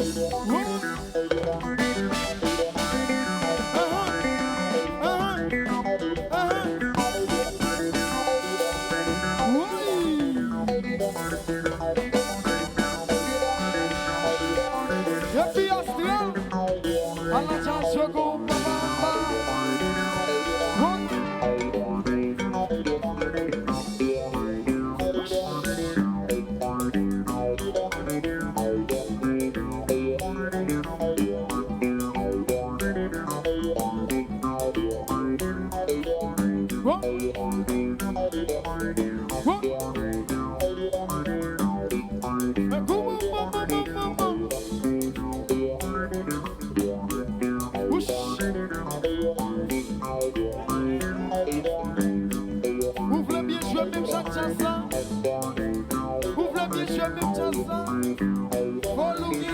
Depuis Astral, à la chanson qu'on peut vous voulez bien jouer même chaque chanson? Vous voulez bien jouer même chanson? Faut l'oublier.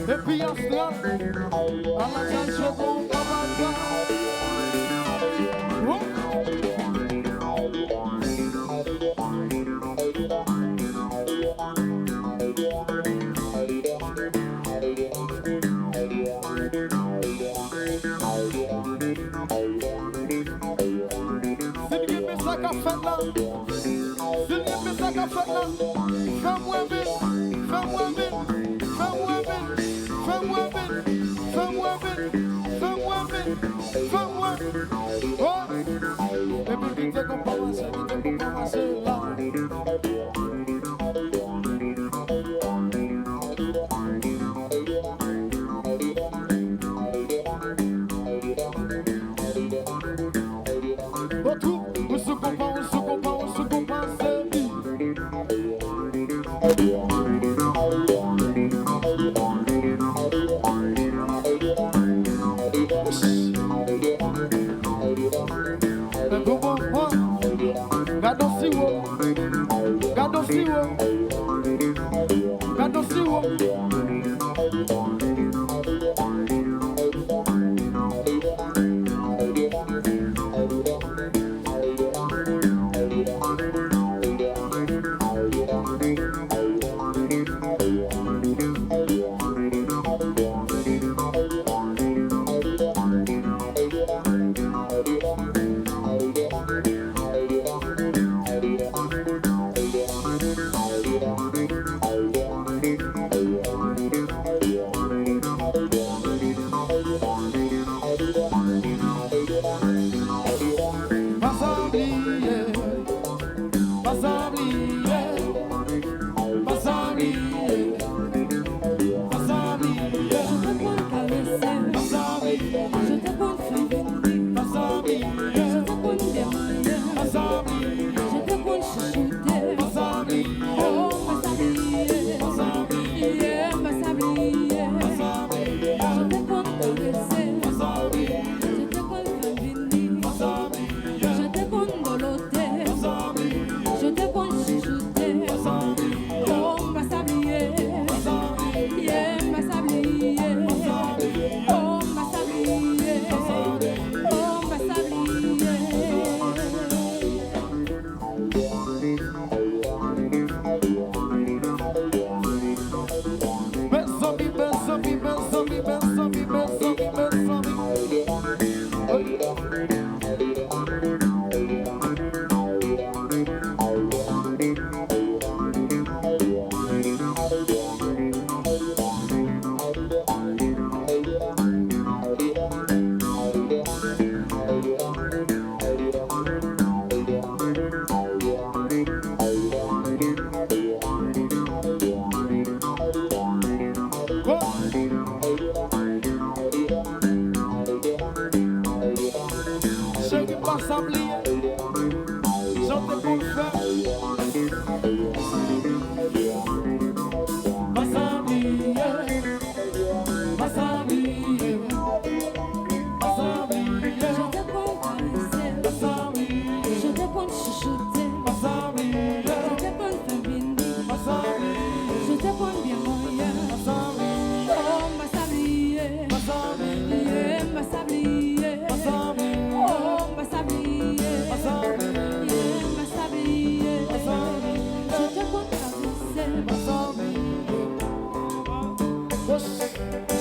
Et puis Astral, à la chanson qu'on va sablier. Chantez pour le faire. Ma sablier. Ma sablier. Ma sablier. Je te prends caresser. Ma sablier. Je te prends chuchoter. Ma sablier. Je te prends faire bénir. Ma sablier. Je te prends bien moyen. Ma sablier. Oh, ma sablier. Ma sablier. Yeah, ma sablier. Ma sablier. Oh, ma sablier. Ma sablier. Yeah, ma sablier. Ma sablier. Je te prends caresser. Ma sablier.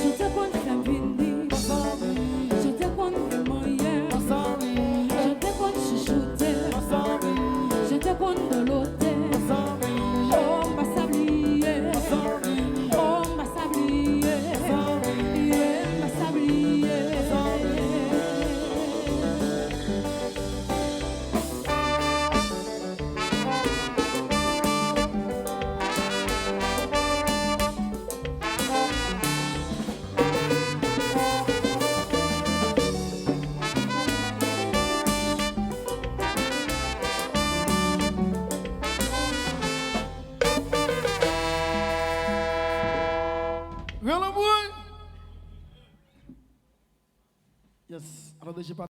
Je te prends faire bénir. Ma sablier. Je te prends bien moyen. Ma sablier. Je te prends chuchoter. Ma sablier. Je te prends de l'hôtel. Ma sablier. Oh, ma sablier. Ma sablier. Oh, ma sablier. Yeah, ma sablier. Viens le bruit. Yes. Alors, j'ai pas